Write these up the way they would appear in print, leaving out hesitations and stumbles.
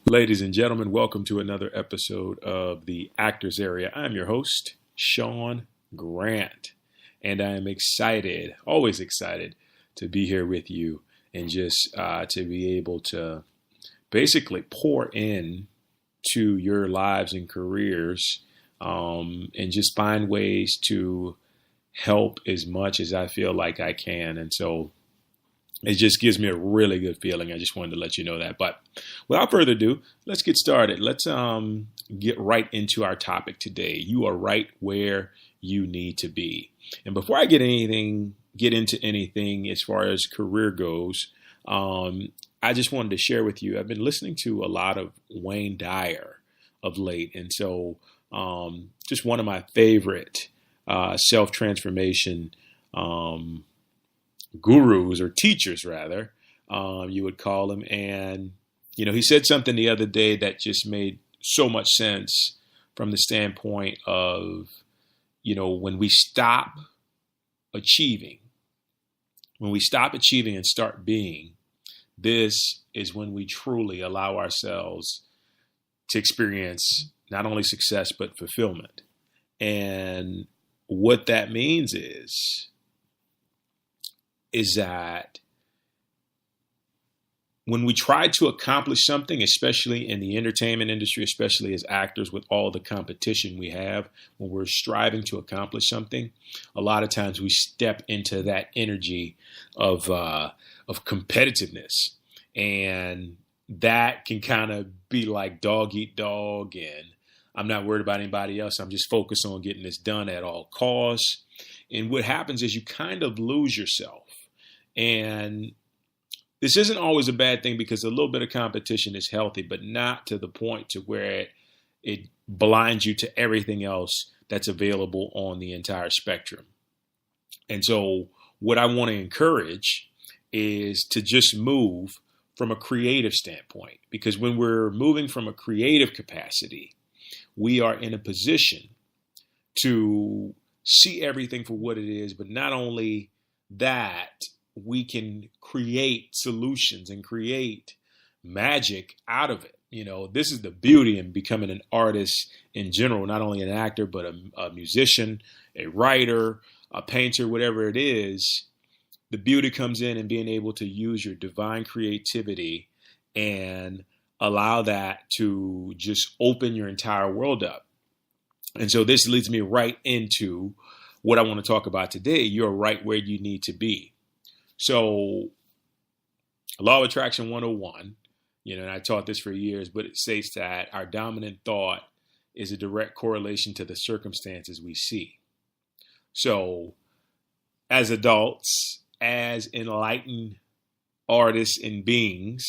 Ladies and gentlemen, welcome to another episode of the Actors Area. I'm your host, Sean Grant, and I am excited, always excited, to be here with you and just to be able to basically pour in to your lives and careers and just find ways to help as much as I feel like I can. And so it just gives me a really good feeling. I just wanted to let you know that. But without further ado, let's get started. Let's get right into our topic today. You are right where you need to be. And before I get into anything as far as career goes, I just wanted to share with you. I've been listening to a lot of Wayne Dyer of late, and so just one of my favorite self-transformation gurus or teachers rather, you would call them. And, he said something the other day that just made so much sense from the standpoint of, when we stop achieving, and start being, this is when we truly allow ourselves to experience not only success, but fulfillment. And what that means is that when we try to accomplish something, especially in the entertainment industry, especially as actors with all the competition we have, when we're striving to accomplish something, a lot of times we step into that energy of competitiveness. And that can kind of be like dog eat dog, and I'm not worried about anybody else. I'm just focused on getting this done at all costs. And what happens is you kind of lose yourself. And this isn't always a bad thing because a little bit of competition is healthy, but not to the point to where it blinds you to everything else that's available on the entire spectrum. And so what I want to encourage is to just move from a creative standpoint, because when we're moving from a creative capacity, we are in a position to see everything for what it is. But not only that, we can create solutions and create magic out of it. This is the beauty in becoming an artist in general, not only an actor, but a musician, a writer, a painter, whatever it is. The beauty comes in being able to use your divine creativity and allow that to just open your entire world up. And so this leads me right into what I want to talk about today. You're right where you need to be. So Law of Attraction 101, and I taught this for years, but it states that our dominant thought is a direct correlation to the circumstances we see. So as adults, as enlightened artists and beings,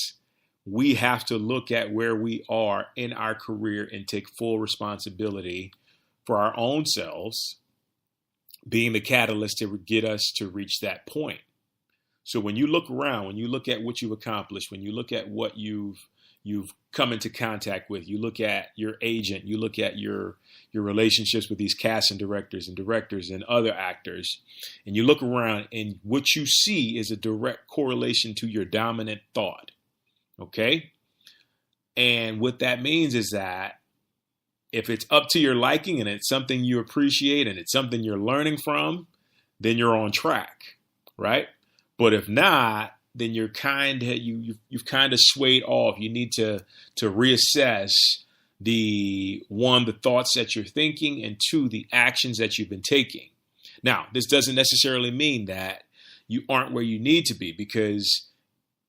we have to look at where we are in our career and take full responsibility for our own selves, being the catalyst to get us to reach that point. So when you look around, when you look at what you've accomplished, when you look at what you've come into contact with, you look at your agent, you look at your relationships with these casting directors and other actors, and you look around, and what you see is a direct correlation to your dominant thought. Okay? And what that means is that if it's up to your liking and it's something you appreciate and it's something you're learning from, then you're on track, right? But if not, then you've kind of swayed off. You need to reassess the thoughts that you're thinking, and two, the actions that you've been taking. Now, this doesn't necessarily mean that you aren't where you need to be, because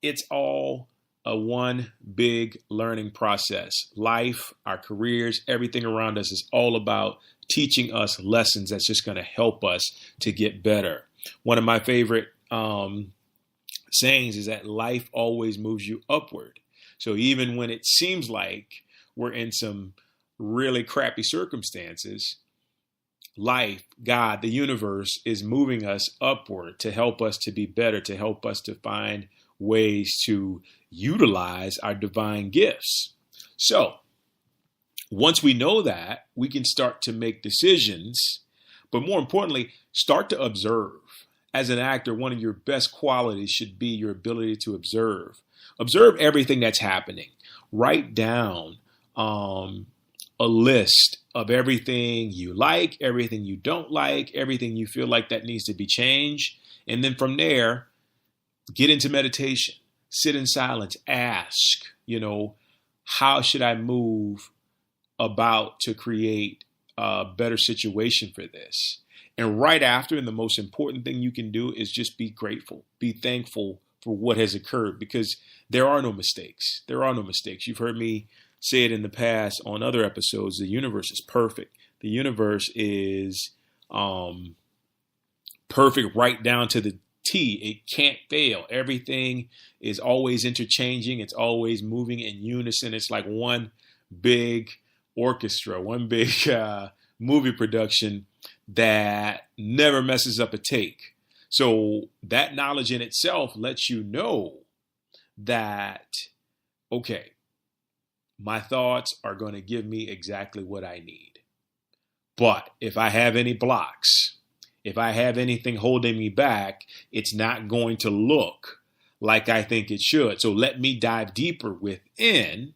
it's all a one big learning process. Life, our careers, everything around us is all about teaching us lessons that's just going to help us to get better. One of my favorite sayings is that life always moves you upward. So even when it seems like we're in some really crappy circumstances, life, God, the universe is moving us upward to help us to be better, to help us to find ways to utilize our divine gifts. So once we know that, we can start to make decisions, but more importantly, start to observe. As an actor, one of your best qualities should be your ability to observe. Observe everything that's happening. Write down a list of everything you like, everything you don't like, everything you feel like that needs to be changed. And then from there, get into meditation, sit in silence, ask, how should I move about to create a better situation for this? And right after, and the most important thing you can do is just be grateful, be thankful for what has occurred, because there are no mistakes. There are no mistakes. You've heard me say it in the past on other episodes. The universe is perfect. The universe is perfect right down to the T. It can't fail. Everything is always interchanging. It's always moving in unison. It's like one big orchestra, one big movie production that never messes up a take. So that knowledge in itself lets you know that, okay, my thoughts are going to give me exactly what I need. But if I have any blocks, if I have anything holding me back, it's not going to look like I think it should. So let me dive deeper within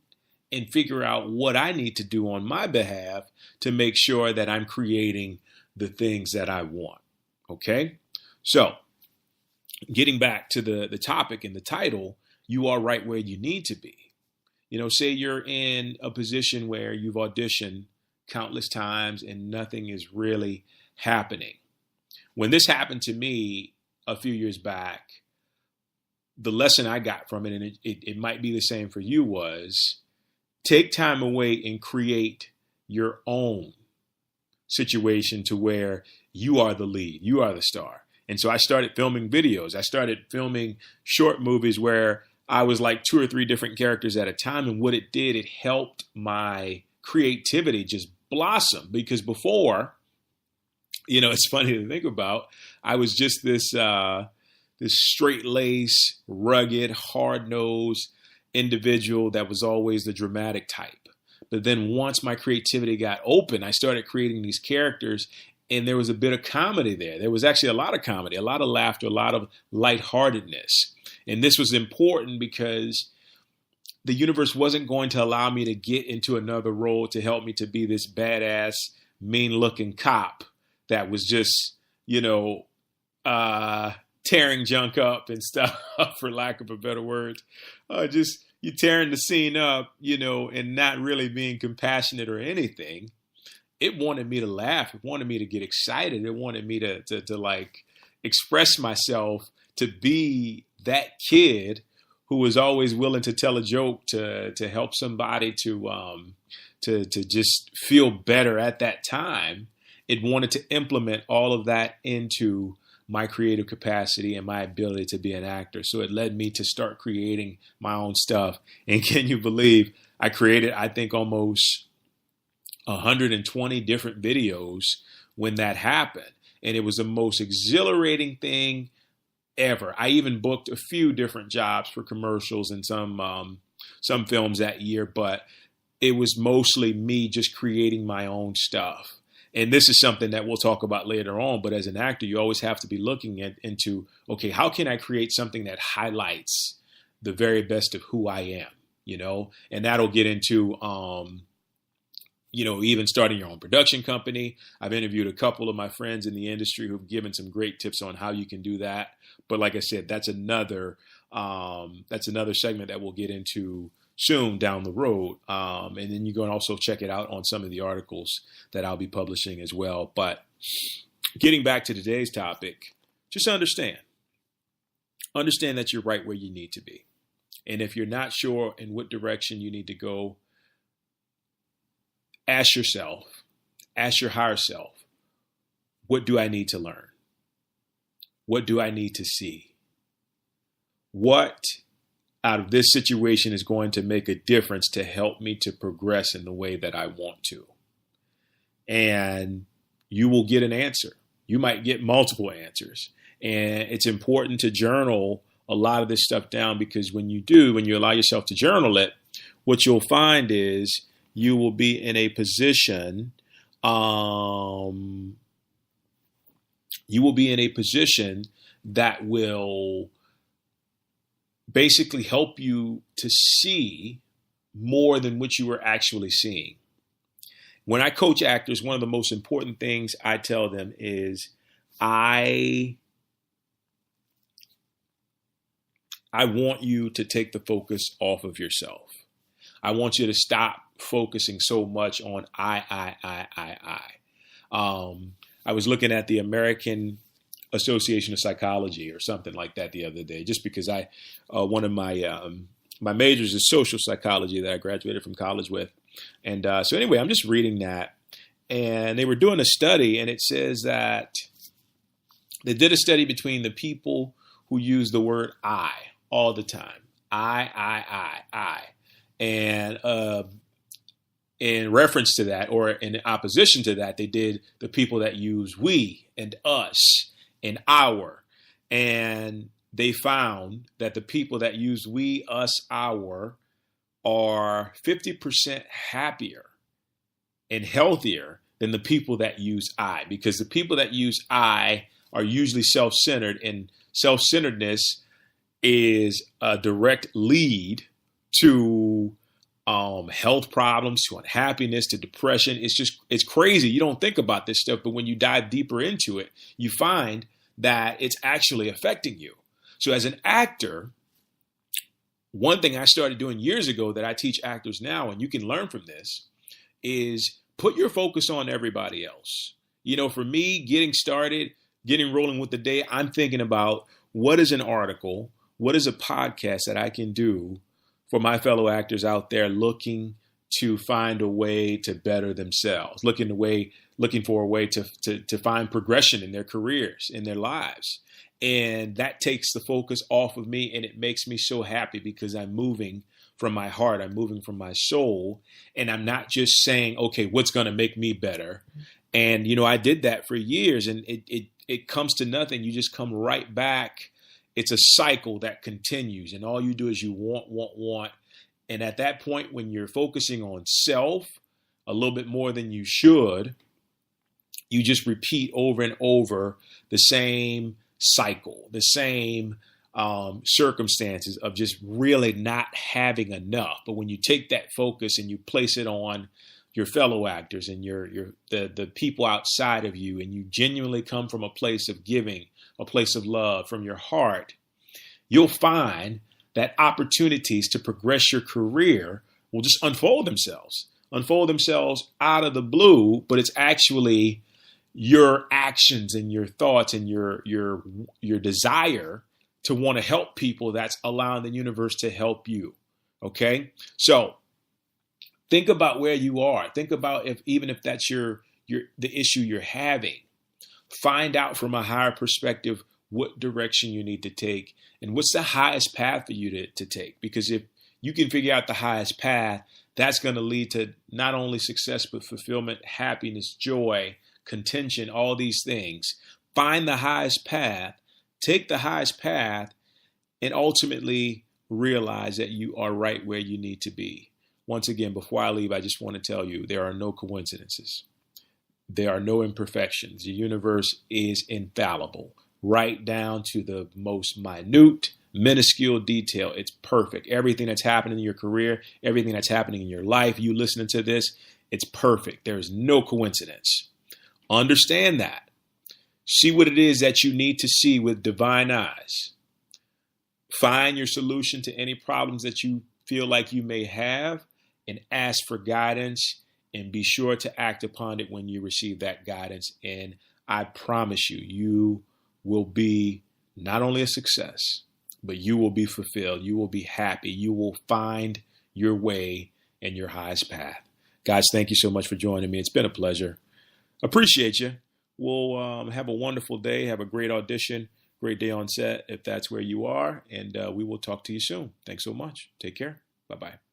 and figure out what I need to do on my behalf to make sure that I'm creating the things that I want. Okay? So getting back to the topic and the title, you are right where you need to be. Say you're in a position where you've auditioned countless times and nothing is really happening. When this happened to me a few years back, the lesson I got from it, and it might be the same for you, was take time away and create your own situation to where you are the lead, you are the star. And so I started filming videos. I started filming short movies where I was like 2 or 3 different characters at a time. And what it did, it helped my creativity just blossom. Because before, it's funny to think about, I was just this straight-laced, rugged, hard-nosed individual that was always the dramatic type. But then once my creativity got open, I started creating these characters, and there was a bit of comedy there. There was actually a lot of comedy, a lot of laughter, a lot of lightheartedness. And this was important because the universe wasn't going to allow me to get into another role to help me to be this badass, mean-looking cop that was just, tearing junk up and stuff, for lack of a better word. Just you tearing the scene up, and not really being compassionate or anything. It wanted me to laugh. It wanted me to get excited. It wanted me to like express myself, to be that kid who was always willing to tell a joke to help somebody to just feel better at that time. It wanted to implement all of that into my creative capacity and my ability to be an actor. So it led me to start creating my own stuff. And can you believe I created, I think, almost 120 different videos when that happened. And it was the most exhilarating thing ever. I even booked a few different jobs for commercials and some films that year, but it was mostly me just creating my own stuff. And this is something that we'll talk about later on, but as an actor, you always have to be looking into, okay, how can I create something that highlights the very best of who I am, and that'll get into, even starting your own production company. I've interviewed a couple of my friends in the industry who've given some great tips on how you can do that. But like I said, that's another segment that we'll get into soon down the road. And then you can also check it out on some of the articles that I'll be publishing as well. But getting back to today's topic, just understand that you're right where you need to be. And if you're not sure in what direction you need to go, ask yourself, ask your higher self, what do I need to learn? What do I need to see? What out of this situation is going to make a difference to help me to progress in the way that I want to? And you will get an answer. You might get multiple answers. And it's important to journal a lot of this stuff down, because when you allow yourself to journal it, what you'll find is you will be in a position, that will basically help you to see more than what you were actually seeing. When I coach actors, one of the most important things I tell them is I want you to take the focus off of yourself. I want you to stop focusing so much on I. I was looking at the American Association of Psychology or something like that the other day, just because one of my majors is social psychology that I graduated from college with. And so anyway, I'm just reading that, and they were doing a study, and it says that they did a study between the people who use the word I all the time. I. And in reference to that, or in opposition to that, they did the people that use we and us and our. And they found that the people that use we, us, our are 50% happier and healthier than the people that use I, because the people that use I are usually self-centered, and self-centeredness is a direct lead to health problems, to unhappiness, to depression. It's crazy. You don't think about this stuff, but when you dive deeper into it, you find that it's actually affecting you. So as an actor, one thing I started doing years ago that I teach actors now, and you can learn from this, is put your focus on everybody else. You know, for me, getting started, getting rolling with the day, I'm thinking about what is an article, what is a podcast that I can do for my fellow actors out there looking to find a way to better themselves, looking for a way to find progression in their careers, in their lives. And that takes the focus off of me, and it makes me so happy because I'm moving from my heart, I'm moving from my soul, and I'm not just saying, okay, what's going to make me better? And, you know, I did that for years, and it comes to nothing. You just come right back. It's a cycle that continues, and all you do is you want. And at that point, when you're focusing on self a little bit more than you should, you just repeat over and over the same cycle, the same circumstances of just really not having enough. But when you take that focus and you place it on your fellow actors and the people outside of you, and you genuinely come from a place of giving, a place of love from your heart, you'll find that opportunities to progress your career will just unfold themselves out of the blue. But it's actually your actions and your thoughts and your desire to want to help people that's allowing the universe to help you. Okay, so think about where you are. Think about even if that's the issue you're having. Find out from a higher perspective what direction you need to take and what's the highest path for you to take. Because if you can figure out the highest path, that's going to lead to not only success, but fulfillment, happiness, joy, contention, all these things. Find the highest path, take the highest path, and ultimately realize that you are right where you need to be. Once again, before I leave, I just want to tell you there are no coincidences. There are no imperfections. The universe is infallible, right down to the most minute, minuscule detail. It's perfect. Everything that's happening in your career, everything that's happening in your life, you listening to this, it's perfect. There's no coincidence. Understand that. See what it is that you need to see with divine eyes. Find your solution to any problems that you feel like you may have, and ask for guidance, and be sure to act upon it when you receive that guidance. And I promise you, you will be not only a success, but you will be fulfilled. You will be happy. You will find your way and your highest path. Guys, thank you so much for joining me. It's been a pleasure. Appreciate you. We'll have a wonderful day. Have a great audition, great day on set if that's where you are. And we will talk to you soon. Thanks so much. Take care. Bye-bye.